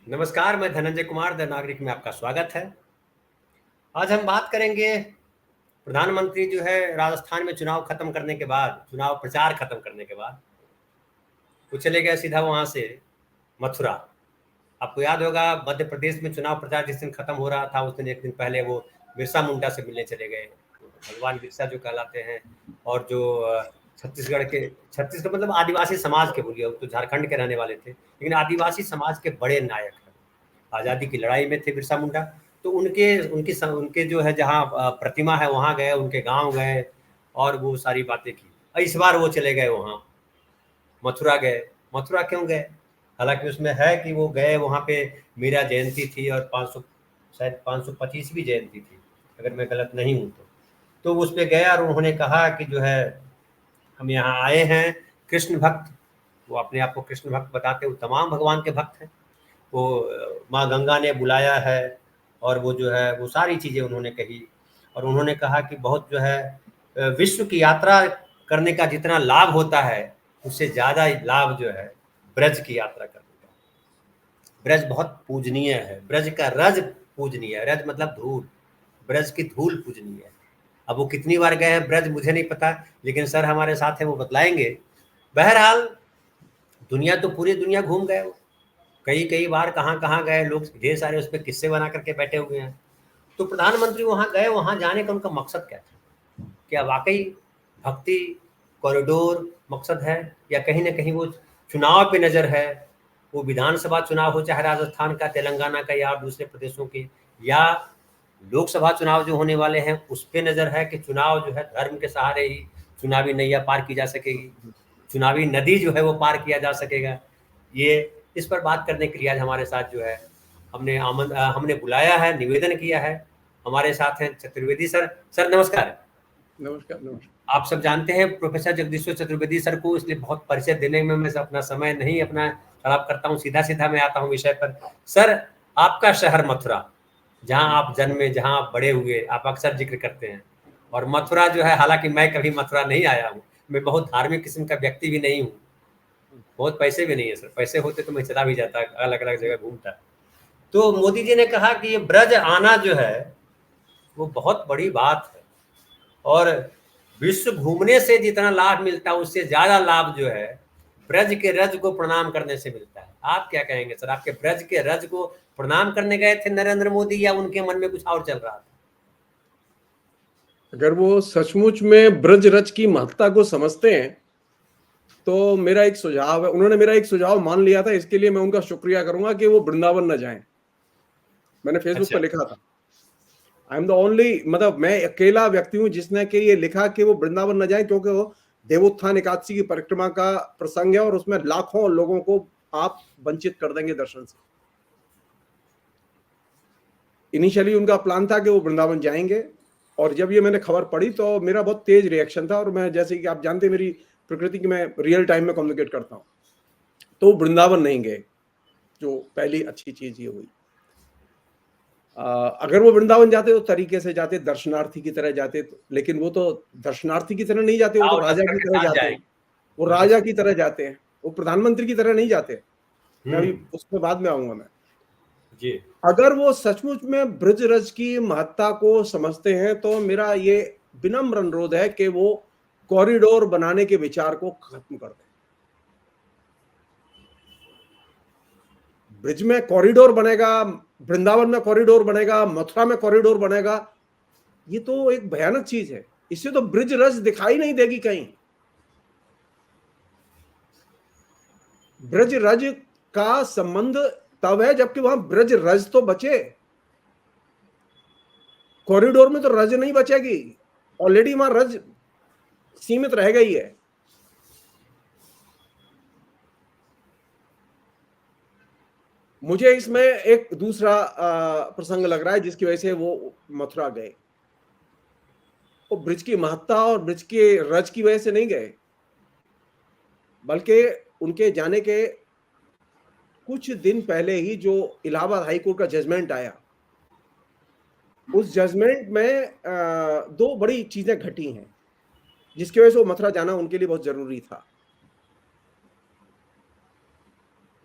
नमस्कार, मैं धनंजय कुमार द नागरिक में आपका स्वागत है। आज हम बात करेंगे प्रधानमंत्री जो है राजस्थान में चुनाव खत्म करने के बाद, चुनाव प्रचार खत्म करने के बाद, वो चले गए सीधा वहाँ से मथुरा। आपको याद होगा मध्य प्रदेश में चुनाव प्रचार जिस दिन खत्म हो रहा था उस दिन एक दिन पहले वो बिरसा मुंडा से मिलने चले गए। भगवान बिरसा जो कहलाते हैं और जो छत्तीसगढ़ मतलब आदिवासी समाज के बोलिए, वो तो झारखंड के रहने वाले थे, लेकिन आदिवासी समाज के बड़े नायक हैं। आज़ादी की लड़ाई में थे बिरसा मुंडा। तो उनके जो है जहाँ प्रतिमा है वहाँ गए, उनके गाँव गए और वो सारी बातें की। इस बार वो चले गए वहाँ, मथुरा गए। मथुरा क्यों गए? हालाँकि उसमें है कि वो गए वहाँ पे, मीरा जयंती थी और 500 शायद 525वीं जयंती थी, अगर मैं गलत नहीं हूँ तो। तो उस पे गए और उन्होंने कहा कि जो है हम यहाँ आए हैं कृष्ण भक्त। वो अपने आप को कृष्ण भक्त बताते, वो तमाम भगवान के भक्त हैं। वो माँ गंगा ने बुलाया है और वो जो है वो सारी चीज़ें उन्होंने कही। और उन्होंने कहा कि बहुत जो है विश्व की यात्रा करने का जितना लाभ होता है उससे ज़्यादा लाभ जो है ब्रज की यात्रा करने का। ब्रज बहुत पूजनीय है, ब्रज का रज पूजनीय है, रज मतलब धूल, ब्रज की धूल पूजनीय है। अब वो कितनी बार गए हैं ब्रज मुझे नहीं पता, लेकिन सर हमारे साथ हैं वो बतलाएंगे। बहरहाल दुनिया तो पूरी दुनिया घूम गए वो, कई कई बार कहाँ-कहाँ गए लोग, ढेर सारे उस पे किस्से बना करके बैठे हुए हैं। तो प्रधानमंत्री वहाँ गए, वहाँ जाने का उनका मकसद क्या था? क्या वाक़ई भक्ति कॉरिडोर मकसद है या कहीं न कहीं वो चुनाव पे नज़र है? वो विधानसभा चुनाव हो चाहे राजस्थान का, तेलंगाना का या दूसरे प्रदेशों के, या लोकसभा चुनाव जो होने वाले हैं उस पे नज़र है कि चुनाव जो है धर्म के सहारे ही चुनावी नैया पार की जा सकेगी, चुनावी नदी जो है वो पार किया जा सकेगा। ये इस पर बात करने के लिए आज हमारे साथ जो है हमने बुलाया है, निवेदन किया है। हमारे साथ हैं चतुर्वेदी सर। सर नमस्कार। नमस्कार, नमस्कार। आप सब जानते हैं प्रोफेसर जगदीश्वर चतुर्वेदी सर को, इसलिए बहुत परिचय देने में मैं अपना समय नहीं अपना खराब करता हूँ, सीधा-सीधा मैं आता हूँ विषय पर। सर, आपका शहर मथुरा, जहाँ आप जन्मे, जहाँ आप बड़े हुए, आप अक्सर ज़िक्र करते हैं। और मथुरा जो है, हालाँकि मैं कभी मथुरा नहीं आया हूँ, मैं बहुत धार्मिक किस्म का व्यक्ति भी नहीं हूँ, बहुत पैसे भी नहीं है सर, पैसे होते तो मैं चला भी जाता, अलग-अलग जगह घूमता। तो मोदी जी ने कहा कि ये ब्रज आना जो है, वो बहुत बड़ी बात है और विश्व घूमने से जितना लाभ मिलता है उससे ज़्यादा लाभ जो है ब्रज के रज को प्रणाम करने से मिलता है। आप क्या कहेंगे सर? आपके ब्रज के रज को प्रणाम करने गए थे नरेंद्र मोदी या उनके मन में कुछ और चल रहा था? अगर वो सचमुच में ब्रज रज की महत्ता को समझते हैं, तो मेरा एक सुझाव है, उन्होंने मेरा एक सुझाव मान लिया था, इसके लिए मैं उनका शुक्रिया करूँगा कि वो वृंदावन न जाएँ। मैंने फेसबुक पे अच्छा, लिखा था। आई एम द ओनली, मतलब मैं अकेला व्यक्ति हूँ जिसने कि ये लिखा कि वो वृंदावन न जाएँ, क्योंकि वो देवोत्थान एकादशी की परिक्रमा का प्रसंग है और उसमें लाखों लोगों को आप वंचित कर देंगे दर्शन से। इनिशियली उनका प्लान था कि वो वृंदावन जाएँगे और जब ये मैंने खबर पढ़ी तो मेरा बहुत तेज रिएक्शन था और मैं, जैसे कि आप जानते हैं मेरी प्रकृति की, मैं रियल टाइम में कम्युनिकेट करता हूँ। तो वृंदावन नहीं गए, जो पहली अच्छी चीज़ ये हुई। अगर वो वृंदावन जाते तो तरीके से जाते, दर्शनार्थी की तरह जाते, तो लेकिन वो तो दर्शनार्थी की तरह नहीं जाते, वो तो दाव राजा दफ्तर की के तरह साथ जाते हैं। जाएँगे, वो बिल्कुल राजा सही। की तरह जाते हैं, वो प्रधानमंत्री की तरह नहीं जाते। मैं हुँ, अभी उसमें बाद में आऊँगा मैं। जी। अगर वो सचमुच में ब्रज रज की महत्ता को समझते हैं तो मेरा ये विनम्र अनुरोध है कि वो कॉरिडोर बनाने के विचार को खत्म कर दें। ब्रिज में कॉरिडोर बनेगा, वृंदावन में कॉरिडोर बनेगा, मथुरा में कॉरिडोर बनेगा, ये तो एक भयानक चीज है। इससे तो ब्रिज रज दिखाई नहीं देगी कहीं। ब्रज रज का संबंध तब है जबकि वहां ब्रज रज तो बचे। कॉरिडोर में तो रज नहीं बचेगी, ऑलरेडी वहां रज सीमित रह गई है। मुझे इसमें एक दूसरा प्रसंग लग रहा है जिसकी वजह से वो मथुरा गए। वो ब्रिज की महत्ता और ब्रिज के रज की वजह से नहीं गए, बल्कि उनके जाने के कुछ दिन पहले ही जो इलाहाबाद हाई कोर्ट का जजमेंट आया, उस जजमेंट में दो बड़ी चीजें घटी हैं जिसकी वजह से वो मथुरा जाना उनके लिए बहुत जरूरी था।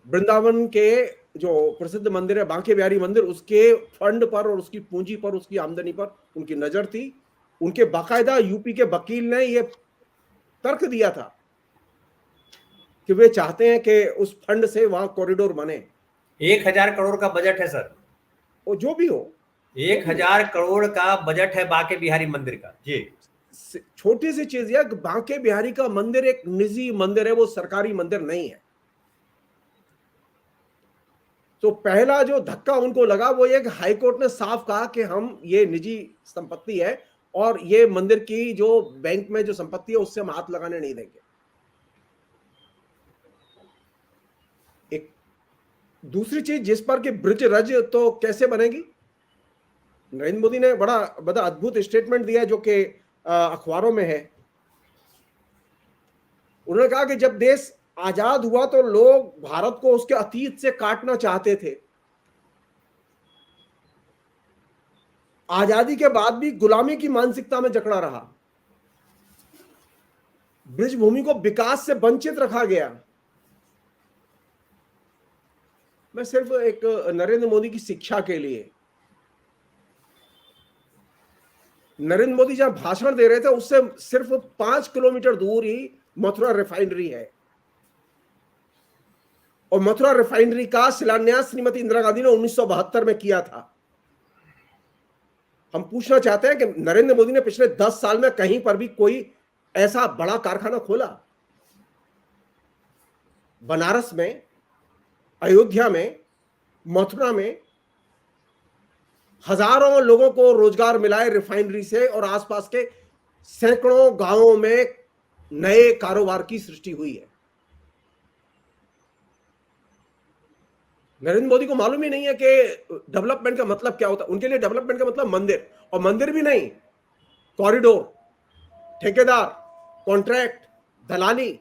वृंदावन के जो प्रसिद्ध मंदिर है बांके बिहारी मंदिर, उसके फंड पर और उसकी पूंजी पर, उसकी आमदनी पर उनकी नजर थी। उनके बाकायदा यूपी के वकील ने ये तर्क दिया था कि वे चाहते हैं कि उस फंड से वहां कॉरिडोर बने। 1000 करोड़ का बजट है सर, और जो भी हो, 1000 करोड़ का बजट है बांके बिहारी मंदिर का जी। छोटी सी चीज है कि बांके बिहारी का मंदिर एक निजी मंदिर है, वो सरकारी मंदिर नहीं है। तो पहला जो धक्का उनको लगा वो ये कि हाईकोर्ट ने साफ कहा कि हम, ये निजी संपत्ति है और ये मंदिर की जो बैंक में जो संपत्ति है उससे हम हाथ लगाने नहीं देंगे। एक दूसरी चीज जिस पर कि ब्रिज रज तो कैसे बनेगी, नरेंद्र मोदी ने बड़ा बड़ा अद्भुत स्टेटमेंट दिया जो कि अखबारों में है। उन्होंने कहा कि जब देश आजाद हुआ तो लोग भारत को उसके अतीत से काटना चाहते थे, आजादी के बाद भी गुलामी की मानसिकता में जकड़ा रहा, ब्रिज भूमि को विकास से वंचित रखा गया। मैं सिर्फ एक नरेंद्र मोदी की शिक्षा के लिए, नरेंद्र मोदी जहां भाषण दे रहे थे उससे सिर्फ 5 किलोमीटर दूर ही मथुरा रिफाइनरी है, और मथुरा रिफाइनरी का शिलान्यास श्रीमती इंदिरा गांधी ने 1972 में किया था। हम पूछना चाहते हैं कि नरेंद्र मोदी ने पिछले 10 साल में कहीं पर भी कोई ऐसा बड़ा कारखाना खोला? बनारस में, अयोध्या में, मथुरा में हजारों लोगों को रोजगार मिला है रिफाइनरी से, और आसपास के सैकड़ों गांवों में नए कारोबार की सृष्टि हुई है। नरेंद्र मोदी को मालूम ही नहीं है कि डेवलपमेंट का मतलब क्या होता है। उनके लिए डेवलपमेंट का मतलब मंदिर, और मंदिर भी नहीं, कॉरिडोर, ठेकेदार, कॉन्ट्रैक्ट, दलाली।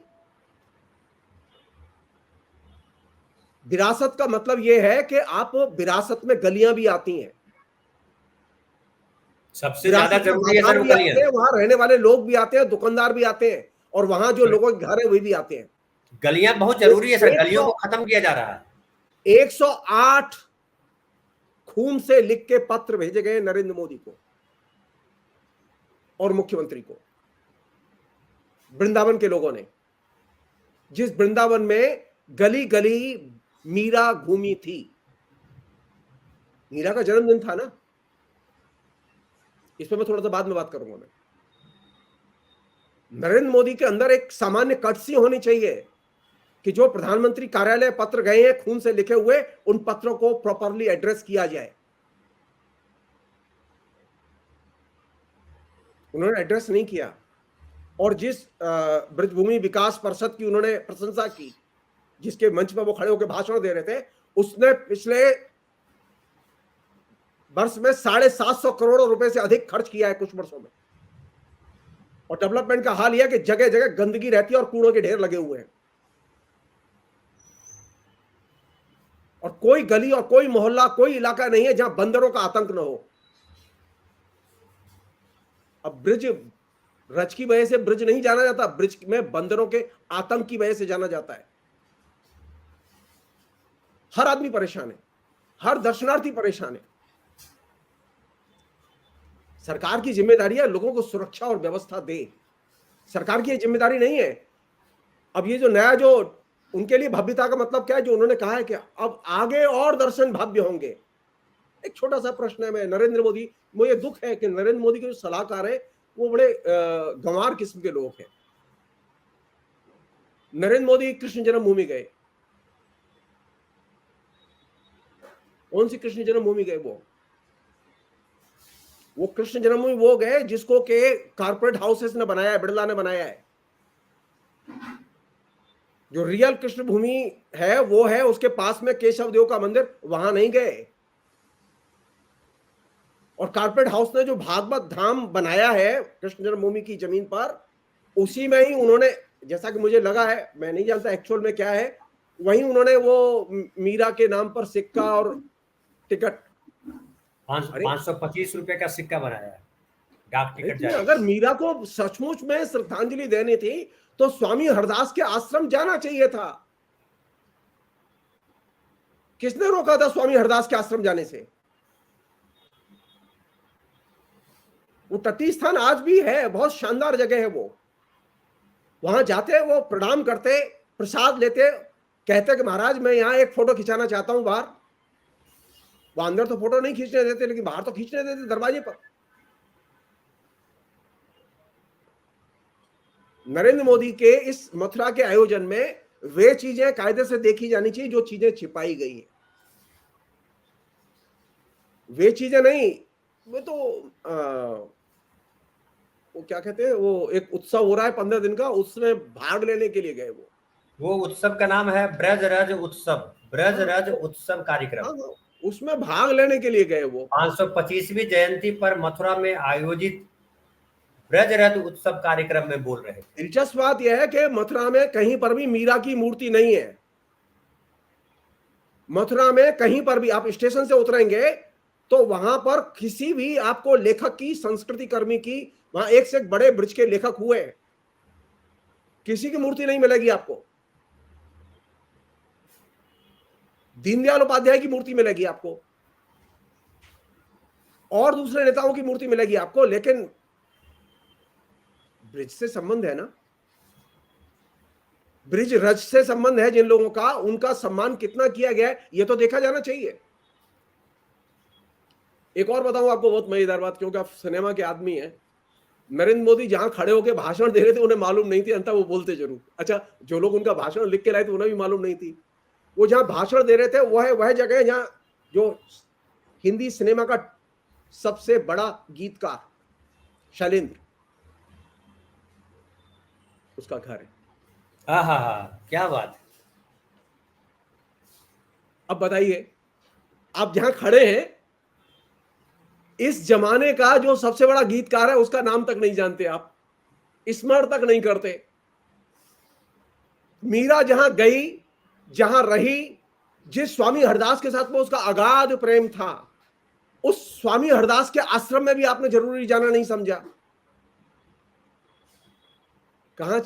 विरासत का मतलब यह है कि आप, विरासत में गलियां भी आती हैं, सबसे ज्यादा जरूरी है सर वो गलियां। वहां रहने वाले लोग भी आते हैं, दुकानदार भी आते हैं, और वहां जो लोगों के घर है वे भी आते हैं। गलियां बहुत जरूरी है सर, गलियों को खत्म किया जा रहा है। 108 खून से लिख के पत्र भेजे गए नरेंद्र मोदी को और मुख्यमंत्री को, वृंदावन के लोगों ने, जिस वृंदावन में गली गली मीरा घूमी थी। मीरा का जन्मदिन था ना, इस पर मैं थोड़ा सा बाद में बात करूंगा। मैं, नरेंद्र मोदी के अंदर एक सामान्य कटसी होनी चाहिए कि जो प्रधानमंत्री कार्यालय पत्र गए हैं खून से लिखे हुए, उन पत्रों को प्रॉपरली एड्रेस किया जाए। उन्होंने एड्रेस नहीं किया, और जिस ब्रजभूमि विकास परिषद की उन्होंने प्रशंसा की, जिसके मंच पर वो खड़े होकर भाषण दे रहे थे, उसने पिछले वर्ष में 750 करोड़ रुपए से अधिक खर्च किया है कुछ वर्षों में। और डेवलपमेंट का हाल यह कि जगह जगह गंदगी रहती है और कूड़ों के ढेर लगे हुए हैं, और कोई गली और कोई मोहल्ला, कोई इलाका नहीं है जहां बंदरों का आतंक न हो। अब ब्रिज रज की वजह से ब्रिज नहीं जाना जाता, ब्रिज में बंदरों के आतंक की वजह से जाना जाता है। हर आदमी परेशान है, हर दर्शनार्थी परेशान है। सरकार की जिम्मेदारी है लोगों को सुरक्षा और व्यवस्था दे, सरकार की यह जिम्मेदारी नहीं है। अब ये जो नया, जो उनके लिए भव्यता का मतलब क्या है, जो उन्होंने कहा है कि अब आगे और दर्शन भव्य होंगे। एक छोटा सा प्रश्न है, मैं नरेंद्र मोदी, मुझे दुख है कि नरेंद्र मोदी के जो सलाहकार है वो बड़े गंवार किस्म के लोग हैं। नरेंद्र मोदी कृष्ण जन्मभूमि गए, कौन सी कृष्ण जन्मभूमि गए? वो कृष्ण जन्मभूमि वो गए जिसको के कारपोरेट हाउसेस ने बनाया है, बिड़ला ने बनाया है। जो रियल कृष्ण भूमि है वो है उसके पास में केशव देव का मंदिर, वहां नहीं गए। और कारपेट हाउस ने जो भागवत धाम बनाया है कृष्ण जन्मभूमि की जमीन पर, उसी में ही उन्होंने, जैसा कि मुझे लगा है, मैं नहीं जानता एक्चुअल में क्या है, वहीं उन्होंने वो मीरा के नाम पर सिक्का और टिकट 525 रुपए का सिक्का बनाया है, डाक टिकट जारी। अगर मीरा को सचमुच में श्रद्धांजलि देनी थी तो स्वामी हरदास के आश्रम जाना चाहिए था। किसने रोका था स्वामी हरदास के आश्रम जाने से? वो तटीय स्थान आज भी है, बहुत शानदार जगह है वो। वहां जाते, वो प्रणाम करते, प्रसाद लेते, कहते कि महाराज मैं यहां एक फोटो खिंचाना चाहता हूं बाहर। वो अंदर तो फोटो नहीं खींचने देते, लेकिन बाहर तो खींचने देते दरवाजे पर। नरेंद्र मोदी के इस मथुरा के आयोजन में वे चीजें कायदे से देखी जानी चाहिए जो चीजें छिपाई गई है। वे चीजें नहीं, वो तो वो क्या कहते हैं, वो एक उत्सव हो रहा है 15 दिन का, उसमें भाग लेने के लिए गए वो उत्सव का नाम है ब्रजरज उत्सव, ब्रजरज उत्सव कार्यक्रम। हाँ, उसमें भाग लेने के लिए गए वो। 525वीं जयंती पर मथुरा में आयोजित ब्रजरथ उत्सव कार्यक्रम में बोल रहे थे। दिलचस्प बात यह है कि मथुरा में कहीं पर भी मीरा की मूर्ति नहीं है। मथुरा में कहीं पर भी आप स्टेशन से उतरेंगे तो वहां पर किसी भी आपको लेखक की, संस्कृति कर्मी की, वहां एक से एक बड़े ब्रिज के लेखक हुए, किसी की मूर्ति नहीं मिलेगी आपको। दीनदयाल उपाध्याय की मूर्ति मिलेगी आपको, और दूसरे नेताओं की मूर्ति मिलेगी आपको, लेकिन ब्रिज से संबंध है ना, ब्रिज रज से संबंध है जिन लोगों का, उनका सम्मान कितना किया गया है ये तो देखा जाना चाहिए। एक और बताऊं आपको बहुत मजेदार बात, क्योंकि आप सिनेमा के आदमी हैं। नरेंद्र मोदी जहां खड़े होकर भाषण दे रहे थे उन्हें मालूम नहीं थी, अंततः वो बोलते जरूर। अच्छा, जो लोग उनका भाषण लिख के लाए थे उन्हें भी मालूम नहीं थी। वो जहां भाषण दे रहे थे वह जगह है जहां जो हिंदी सिनेमा का सबसे बड़ा गीतकार शैलेंद्र, उसका घर है। क्या बात। अब बताइए, आप जहां खड़े हैं, इस जमाने का जो सबसे बड़ा गीतकार है उसका नाम तक नहीं जानते आप, स्मरण तक नहीं करते। मीरा जहां गई, जहां रही, जिस स्वामी हरदास के साथ में उसका अगाध प्रेम था, उस स्वामी हरदास के आश्रम में भी आपने जरूरी जाना नहीं समझा। कहां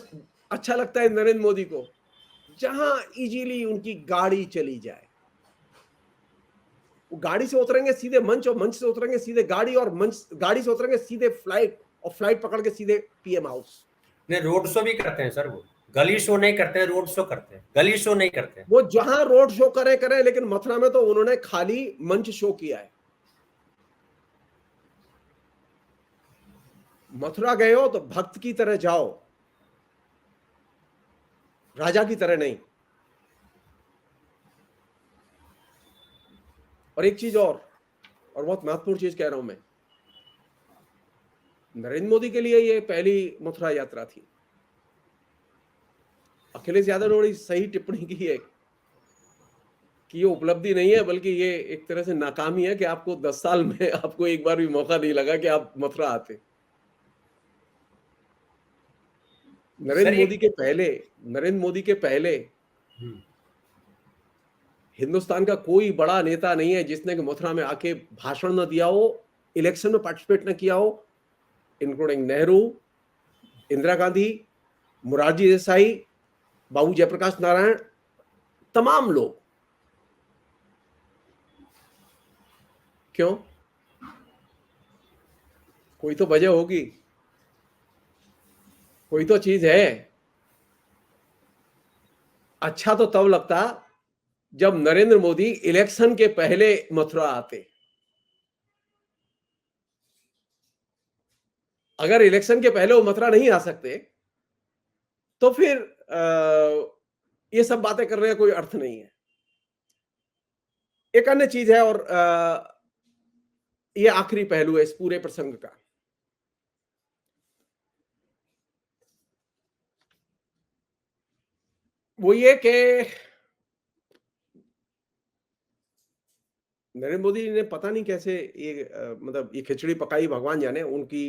अच्छा लगता है नरेंद्र मोदी को? जहां इजीली उनकी गाड़ी चली जाए, वो गाड़ी से उतरेंगे सीधे मंच, और मंच से उतरेंगे सीधे गाड़ी, और मंच गाड़ी से उतरेंगे सीधे फ्लाइट, और फ्लाइट पकड़ के सीधे पीएम हाउस। नहीं, रोड शो भी करते हैं सर, वो गली शो नहीं करते हैं, रोड शो करते हैं, गली शो नहीं करते हैं। वो जहां रोड शो करें, लेकिन मथुरा में तो उन्होंने खाली मंच शो किया है। मथुरा गए हो तो भक्त की तरह जाओ, राजा की तरह नहीं। और एक चीज और बहुत महत्वपूर्ण चीज कह रहा हूं मैं, नरेंद्र मोदी के लिए ये पहली मथुरा यात्रा थी। अखिलेश यादव ने बड़ी सही टिप्पणी की है कि ये उपलब्धि नहीं है, बल्कि ये एक तरह से नाकामी है कि आपको 10 साल में आपको एक बार भी मौका नहीं लगा कि आप मथुरा आते। नरेंद्र मोदी के पहले हिंदुस्तान का कोई बड़ा नेता नहीं है जिसने कि मथुरा में आके भाषण न दिया हो, इलेक्शन में पार्टिसिपेट न किया हो, इंक्लूडिंग नेहरू, इंदिरा गांधी, मोरारजी देसाई, बाबू जयप्रकाश नारायण, तमाम लोग। क्यों? कोई तो वजह होगी, कोई तो चीज है। अच्छा तो तब लगता जब नरेंद्र मोदी इलेक्शन के पहले मथुरा आते। अगर इलेक्शन के पहले वो मथुरा नहीं आ सकते तो फिर ये सब बातें करने का कोई अर्थ नहीं है। एक अन्य चीज है, और ये आखिरी पहलू है इस पूरे प्रसंग का। वो ये कि नरेंद्र मोदी ने पता नहीं कैसे ये मतलब ये खिचड़ी पकाई, भगवान जाने। उनकी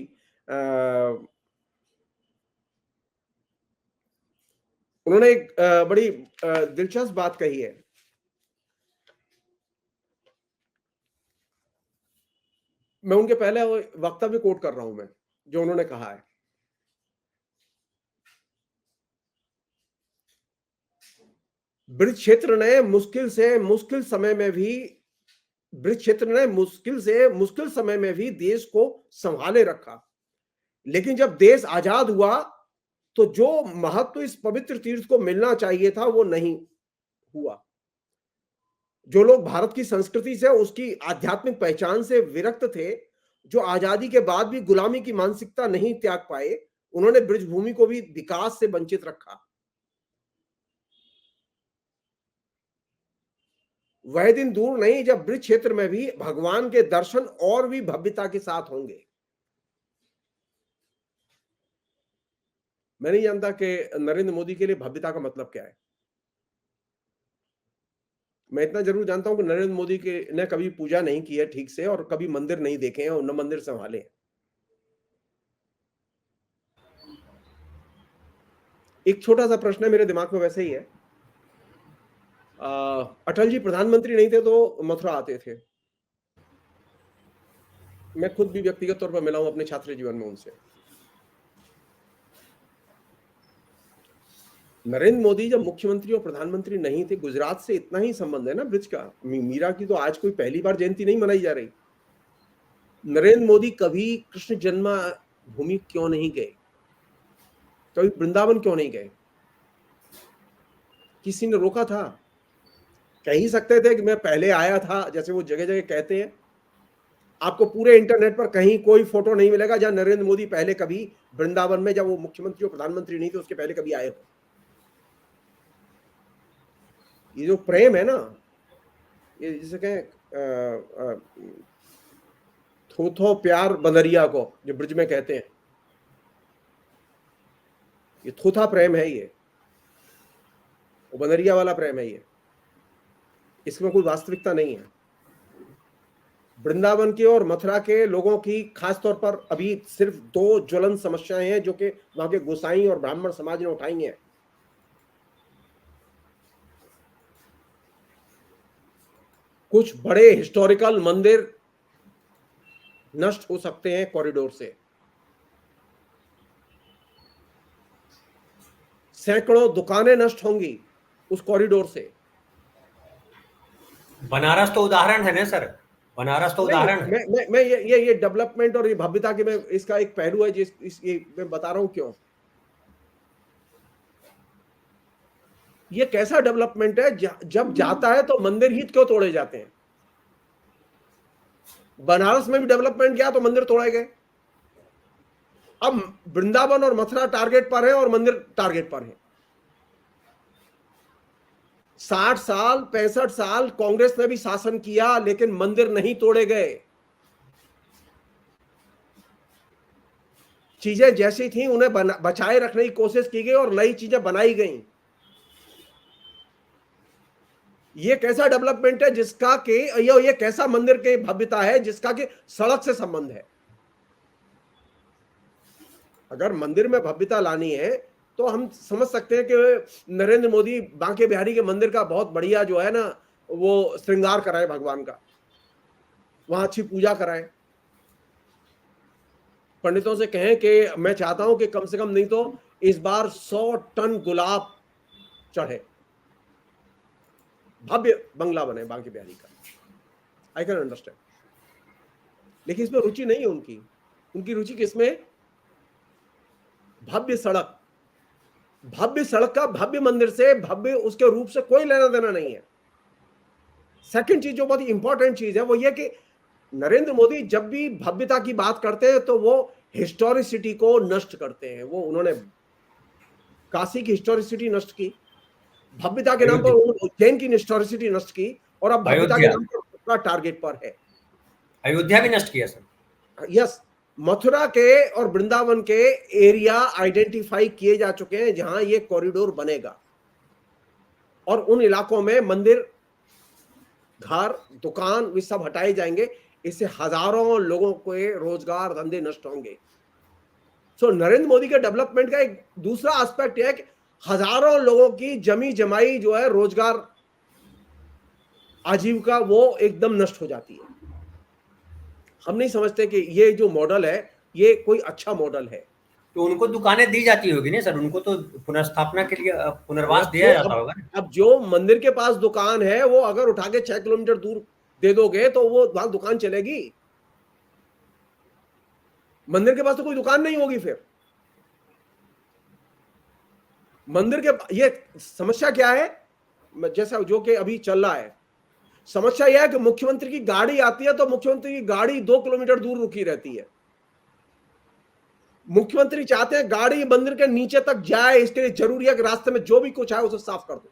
उन्होंने एक बड़ी दिलचस्प बात कही है। मैं उनके पहले वक्तव्य कोट कर रहा हूं मैं, जो उन्होंने कहा है। ब्रिज क्षेत्र ने मुश्किल समय में भी देश को संभाले रखा। लेकिन जब देश आजाद हुआ तो जो महत्व इस पवित्र तीर्थ को मिलना चाहिए था वो नहीं हुआ। जो लोग भारत की संस्कृति से, उसकी आध्यात्मिक पहचान से विरक्त थे, जो आजादी के बाद भी गुलामी की मानसिकता नहीं त्याग पाए, उन्होंने ब्रिजभूमि को भी विकास से वंचित रखा। वह दिन दूर नहीं जब ब्रिज क्षेत्र में भी भगवान के दर्शन और भी भव्यता के साथ होंगे। मैं नहीं जानता कि नरेंद्र मोदी के लिए भव्यता का मतलब क्या है। मैं इतना जरूर जानता हूं कि नरेंद्र मोदी के ने कभी पूजा नहीं की है ठीक से, और कभी मंदिर नहीं देखे हैं और न मंदिर संभाले हैं। एक छोटा सा प्रश्न है मेरे दिमाग में वैसे ही है। अटल जी प्रधानमंत्री नहीं थे तो मथुरा आते थे। मैं खुद भी व्यक्तिगत तौर पर मिला हूं अपने छात्र जीवन में उनसे। नरेंद्र मोदी जब मुख्यमंत्री और प्रधानमंत्री नहीं थे, गुजरात से इतना ही संबंध है ना ब्रिज का। मीरा की तो आज कोई पहली बार जयंती नहीं मनाई जा रही। नरेंद्र मोदी कभी कृष्ण जन्मभूमि क्यों नहीं गए? कभी वृंदावन क्यों नहीं गए? किसी ने रोका था? कह ही सकते थे कि मैं पहले आया था, जैसे वो जगह जगह कहते हैं। आपको पूरे इंटरनेट पर कहीं कोई फोटो नहीं मिलेगा जहां नरेंद्र मोदी पहले कभी वृंदावन में, जब वो मुख्यमंत्री और प्रधानमंत्री नहीं थे उसके पहले कभी आए हो। ये जो प्रेम है ना, ये जिसे कहें थो थो प्यार बंदरिया को, जो ब्रिज में कहते हैं, ये थोथा प्रेम है, ये वो बंदरिया वाला प्रेम है। ये इसमें कोई वास्तविकता नहीं है। वृंदावन के और मथुरा के लोगों की खासतौर पर अभी सिर्फ दो ज्वलंत समस्याएं हैं जो कि वहां के गोसाई और ब्राह्मण समाज ने उठाई हैं। कुछ बड़े हिस्टोरिकल मंदिर नष्ट हो सकते हैं कॉरिडोर से। सैकड़ों दुकानें नष्ट होंगी उस कॉरिडोर से। बनारस तो उदाहरण है ना सर, बनारस तो उदाहरण है। मैं ये डेवलपमेंट और ये भव्यता के, मैं इसका एक पहलू है ये मैं बता रहा हूं क्यों। ये कैसा डेवलपमेंट है? जब जाता है तो मंदिर ही क्यों तोड़े जाते हैं? बनारस में भी डेवलपमेंट किया तो मंदिर तोड़े गए। अब वृंदावन और मथुरा टारगेट पर है और मंदिर टारगेट पर है। 60 साल 65 साल कांग्रेस ने भी शासन किया, लेकिन मंदिर नहीं तोड़े गए। चीजें जैसी थी उन्हें बचाए रखने की कोशिश की गई और नई चीजें बनाई गई। ये कैसा डेवलपमेंट है जिसका कि ये कैसा मंदिर की भव्यता है जिसका कि सड़क से संबंध है? अगर मंदिर में भव्यता लानी है तो हम समझ सकते हैं कि नरेंद्र मोदी बांके बिहारी के मंदिर का बहुत बढ़िया जो है ना वो श्रृंगार कराए, भगवान का वहां अच्छी पूजा कराए। पंडितों से कहें कि मैं चाहता हूं कि कम से कम नहीं तो इस बार 100 टन गुलाब चढ़े, भव्य बंगला बने बांके बिहारी का। I can understand. लेकिन इसमें रुचि नहीं है उनकी रुचि किसमें? भव्य सड़क का भव्य मंदिर से, भव्य उसके रूप से कोई लेना देना नहीं है। सेकंड चीज जो बहुत ही इंपॉर्टेंट चीज है वो ये कि नरेंद्र मोदी जब भी भव्यता की बात करते हैं तो वो हिस्टोरिसिटी को नष्ट करते हैं। वो उन्होंने काशी की हिस्टोरिसिटी नष्ट की, भव्यता के नाम पर उज्जैन की हिस्टोरिसिटी नष्ट की, और अब भव्यता के नाम पर टारगेट पर है। अयोध्या भी नष्ट किया सर। यस, मथुरा के और वृंदावन के एरिया आइडेंटिफाई किए जा चुके हैं जहां ये कॉरिडोर बनेगा, और उन इलाकों में मंदिर, घर, दुकान वे सब हटाए जाएंगे। इससे हजारों लोगों के रोजगार धंधे नष्ट होंगे। सो नरेंद्र मोदी के डेवलपमेंट का एक दूसरा एस्पेक्ट है कि हजारों लोगों की जमी जमाई जो है रोजगार, आजीविका, वो एकदम नष्ट हो जाती है। हम नहीं समझते कि ये जो मॉडल है ये कोई अच्छा मॉडल है। तो उनको दुकानें दी जाती होगी ना सर, उनको तो पुनर्स्थापना के लिए पुनर्वास अब दिया जाता होगा ना। अब जो मंदिर के पास दुकान है वो अगर उठा के 6 किलोमीटर दूर दे दोगे तो वो वहां दुकान चलेगी? मंदिर के पास तो कोई दुकान नहीं होगी फिर। मंदिर के ये समस्या क्या है, जैसा जो कि अभी चल रहा है, समस्या यह है कि मुख्यमंत्री की गाड़ी आती है तो मुख्यमंत्री की गाड़ी 2 किलोमीटर दूर रुकी रहती है। मुख्यमंत्री चाहते हैं गाड़ी मंदिर के नीचे तक जाए, इसके लिए जरूरी है कि रास्ते में जो भी कुछ है उसे साफ कर दो।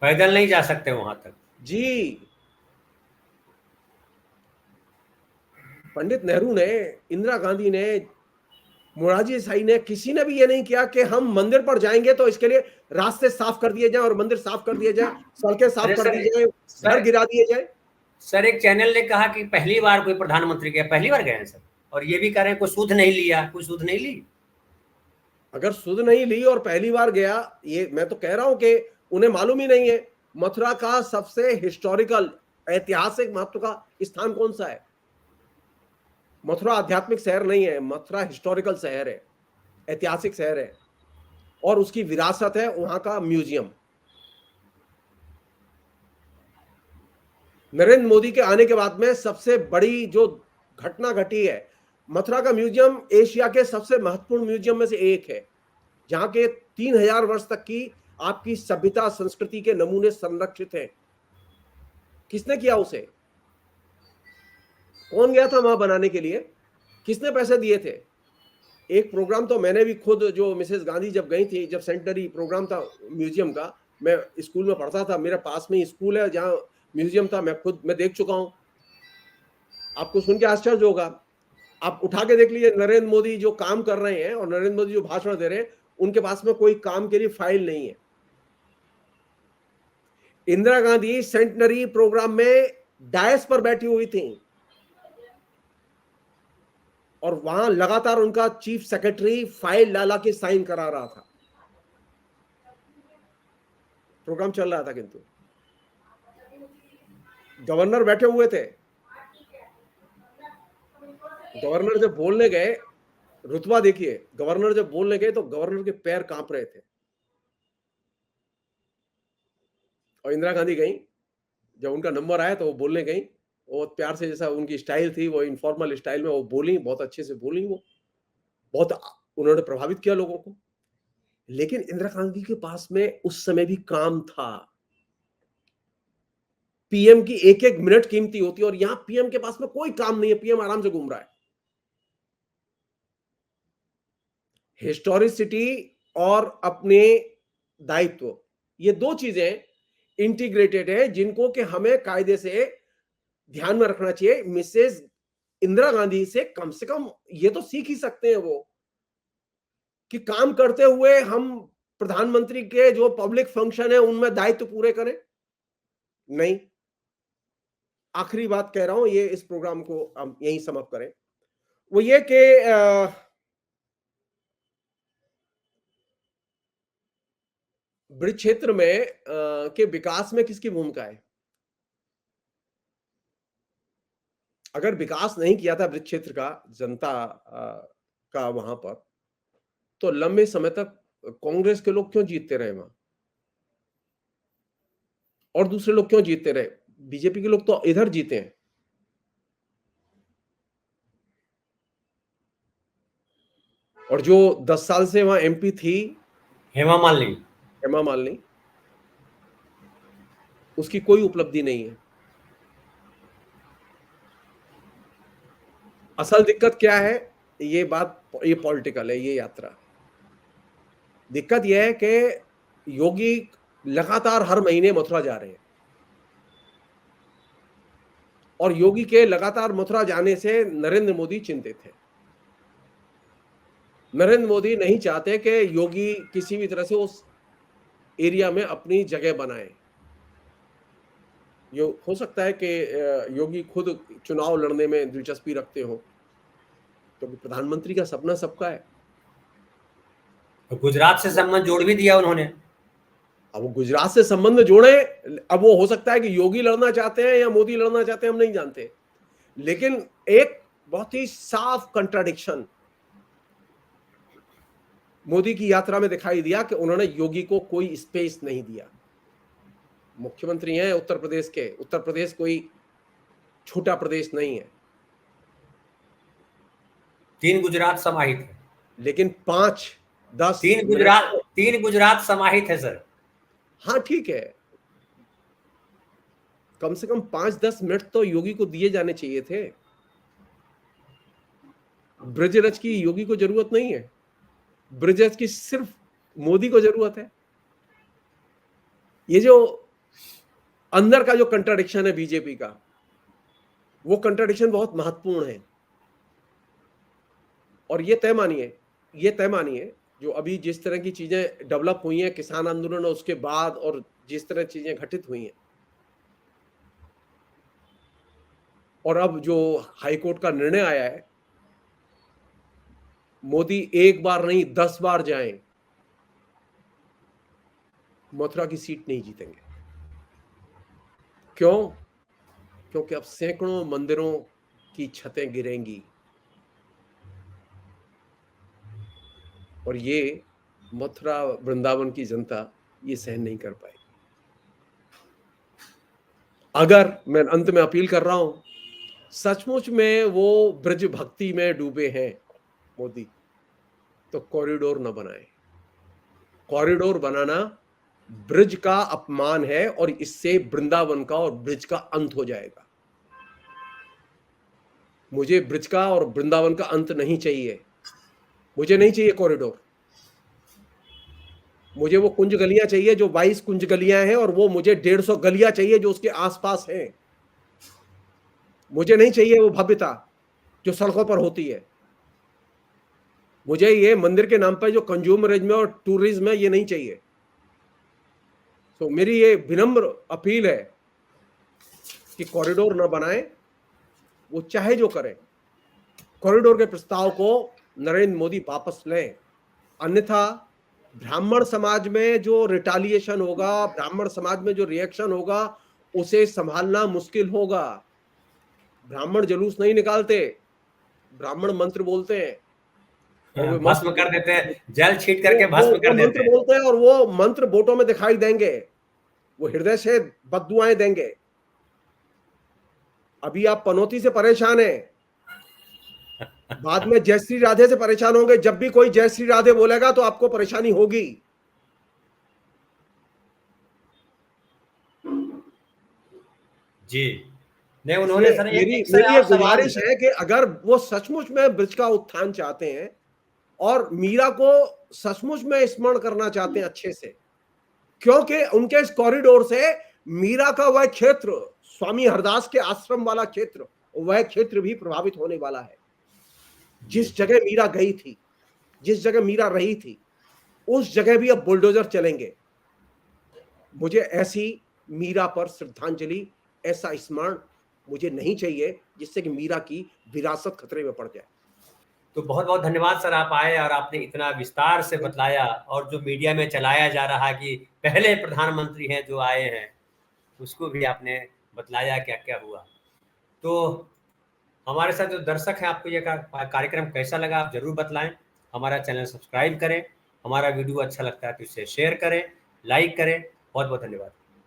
पैदल नहीं जा सकते वहां तक जी। पंडित नेहरू ने, इंदिरा गांधी ने, मोरारजी देसाई ने, किसी ने भी ये नहीं किया कि हम मंदिर पर जाएंगे तो इसके लिए रास्ते साफ कर दिए जाए और मंदिर साफ कर दिए जाए, सड़कें साफ कर दी जाए, घर गिरा दिए जाए। सर एक चैनल ने कहा कि पहली बार कोई प्रधानमंत्री गया, पहली बार गए हैं सर, और ये भी कह रहे हैं कोई सुध नहीं लिया, कोई सुध नहीं ली। अगर सुध नहीं ली और पहली बार गया, ये मैं तो कह रहा हूं कि उन्हें मालूम ही नहीं है मथुरा का सबसे हिस्टोरिकल, ऐतिहासिक महत्व का स्थान कौन सा है। मथुरा आध्यात्मिक शहर नहीं है, मथुरा हिस्टोरिकल शहर है, ऐतिहासिक शहर है, और उसकी विरासत है वहां का म्यूजियम। नरेंद्र मोदी के आने के बाद में सबसे बड़ी जो घटना घटी है, मथुरा का म्यूजियम एशिया के सबसे महत्वपूर्ण म्यूजियम में से एक है, जहां के 3000 वर्ष तक की आपकी सभ्यता संस्कृति के नमूने संरक्षित हैं। किसने किया उसे? कौन गया था वहां बनाने के लिए? किसने पैसे दिए थे? एक प्रोग्राम तो मैंने भी खुद, जो मिसेस गांधी जब गई थी, जब सेंटनरी प्रोग्राम था म्यूजियम का, मैं स्कूल में पढ़ता था, मेरे पास में स्कूल है जहां म्यूजियम था, मैं देख चुका हूं। आपको सुन के आश्चर्य होगा, आप उठा के देख लीजिए नरेंद्र मोदी जो काम कर रहे हैं और नरेंद्र मोदी जो भाषण दे रहे हैं, उनके पास में कोई काम के लिए फाइल नहीं है। इंदिरा गांधी सेंटनरी प्रोग्राम में डायस पर बैठी हुई थी और वहां लगातार उनका चीफ सेक्रेटरी फाइल ला के साइन करा रहा था। प्रोग्राम चल रहा था, किंतु गवर्नर बैठे हुए थे। गवर्नर जब बोलने गए, रुतबा देखिए, गवर्नर जब बोलने गए तो गवर्नर के पैर कांप रहे थे। और इंदिरा गांधी गई, जब उनका नंबर आया तो वो बोलने गई, वो प्यार से, जैसा उनकी स्टाइल थी, वो इनफॉर्मल स्टाइल में वो बोली, बहुत अच्छे से बोली, वो बहुत उन्होंने प्रभावित किया लोगों को। लेकिन इंदिरा गांधी के पास में उस समय भी काम था। पीएम की एक एक मिनट कीमती होती है, और यहां पीएम के पास में कोई काम नहीं है, पीएम आराम से घूम रहा है। हिस्टोरिसिटी और अपने दायित्व, ये दो चीजें इंटीग्रेटेड है, जिनको कि हमें कायदे से ध्यान में रखना चाहिए। मिसेस इंदिरा गांधी से कम ये तो सीख ही सकते हैं वो, कि काम करते हुए हम प्रधानमंत्री के जो पब्लिक फंक्शन है उनमें दायित्व पूरे करें। नहीं, आखिरी बात कह रहा हूं, ये इस प्रोग्राम को हम यहीं समाप्त करें, वो ये कि ब्रिज क्षेत्र में के विकास में किसकी भूमिका है? अगर विकास नहीं किया था ब्रिज क्षेत्र का जनता का वहां पर, तो लंबे समय तक कांग्रेस के लोग क्यों जीतते रहे वहां, और दूसरे लोग क्यों जीतते रहे? बीजेपी के लोग तो इधर जीते हैं। और जो 10 साल से वहां एमपी थी, हेमा मालिनी, उसकी कोई उपलब्धि नहीं है। असल दिक्कत क्या है? ये पॉलिटिकल है, ये यात्रा। दिक्कत यह है कि योगी लगातार हर महीने मथुरा जा रहे हैं, और योगी के लगातार मथुरा जाने से नरेंद्र मोदी चिंतित है। नरेंद्र मोदी नहीं चाहते कि योगी किसी भी तरह से उस एरिया में अपनी जगह बनाए। ये हो सकता है कि योगी खुद चुनाव लड़ने में दिलचस्पी रखते हो, क्योंकि तो प्रधानमंत्री का सपना सबका है। तो गुजरात से संबंध जोड़ भी दिया उन्होंने। अब वो गुजरात से संबंध जोड़े, अब वो हो सकता है कि योगी लड़ना चाहते हैं या मोदी लड़ना चाहते हैं, हम नहीं जानते। लेकिन एक बहुत ही साफ कंट्राडिक्शन मोदी की यात्रा में दिखाई दिया कि उन्होंने योगी को कोई स्पेस नहीं दिया। मुख्यमंत्री हैं उत्तर प्रदेश के, उत्तर प्रदेश कोई छोटा प्रदेश नहीं है। 3 गुजरात समाहित है, लेकिन 5-10 तीन गुजरात समाहित है सर। हाँ ठीक है, कम से कम 5-10 मिनट तो योगी को दिए जाने चाहिए थे। ब्रजरज की योगी को जरूरत नहीं है, ब्रजरज की सिर्फ मोदी को जरूरत है। ये जो अंदर का जो कंट्राडिक्शन है बीजेपी का, वो कंट्राडिक्शन बहुत महत्वपूर्ण है। और ये तय मानिए जो अभी जिस तरह की चीजें डेवलप हुई हैं किसान आंदोलन और उसके बाद, और जिस तरह चीजें घटित हुई हैं, और अब जो हाईकोर्ट का निर्णय आया है, मोदी एक बार नहीं 10 बार जाएं, मथुरा की सीट नहीं जीतेंगे। क्यों? क्योंकि अब सैकड़ों मंदिरों की छतें गिरेंगी और ये मथुरा वृंदावन की जनता ये सहन नहीं कर पाएगी। अगर मैं अंत में अपील कर रहा हूं, सचमुच में वो ब्रज भक्ति में डूबे हैं मोदी, तो कॉरिडोर न बनाए। कॉरिडोर बनाना ब्रिज का अपमान है और इससे वृंदावन का और ब्रिज का अंत हो जाएगा। मुझे ब्रिज का और वृंदावन का अंत नहीं चाहिए, मुझे नहीं चाहिए कॉरिडोर। मुझे वो कुंज गलियां चाहिए जो 22 कुंज गलियां हैं, और वो मुझे 150 गलियां चाहिए जो उसके आसपास हैं। मुझे नहीं चाहिए वो भव्यता जो सड़कों पर होती है। मुझे ये मंदिर के नाम पर जो कंज्यूमरिज्म और टूरिज्म है ये नहीं चाहिए। तो मेरी ये विनम्र अपील है कि कॉरिडोर न बनाएं, वो चाहे जो करें, कॉरिडोर के प्रस्ताव को नरेंद्र मोदी वापस लें। अन्यथा ब्राह्मण समाज में जो रिटालिएशन होगा, ब्राह्मण समाज में जो रिएक्शन होगा, उसे संभालना मुश्किल होगा। ब्राह्मण जुलूस नहीं निकालते, ब्राह्मण मंत्र बोलते हैं और वे भस्म कर देते हैं, जल छीट करके भस्म कर देते हैं। बोलते हैं और वो मंत्र वोटों में दिखाई देंगे, वो हृदय से बद्दुआएं देंगे। अभी आप पनौती से परेशान हैं, बाद में जय श्री राधे से परेशान होंगे। जब भी कोई जय श्री राधे बोलेगा तो आपको परेशानी होगी। जी नहीं, उन्होंने सर मेरी ये गुजारिश है कि अगर वो सचमुच में ब्रिज का उत्थान चाहते हैं और मीरा को सचमुच में स्मरण करना चाहते हैं अच्छे से, क्योंकि उनके इस कॉरिडोर से मीरा का वह क्षेत्र, स्वामी हरदास के आश्रम वाला क्षेत्र, वह क्षेत्र भी प्रभावित होने वाला है। जिस जगह मीरा गई थी, जिस जगह मीरा रही थी, उस जगह भी अब बुलडोजर चलेंगे। मुझे ऐसी मीरा पर श्रद्धांजलि, ऐसा स्मरण मुझे नहीं चाहिए जिससे कि मीरा की विरासत खतरे में पड़ जाए। तो बहुत बहुत धन्यवाद सर, आप आए और आपने इतना विस्तार से बतलाया, और जो मीडिया में चलाया जा रहा कि पहले प्रधानमंत्री हैं जो आए हैं, उसको भी आपने बतलाया क्या क्या हुआ। तो हमारे साथ जो दर्शक हैं, आपको ये कार्यक्रम कैसा लगा आप जरूर बतलाएं। हमारा चैनल सब्सक्राइब करें, हमारा वीडियो अच्छा लगता है तो इसे शेयर करें, लाइक करें। बहुत बहुत धन्यवाद।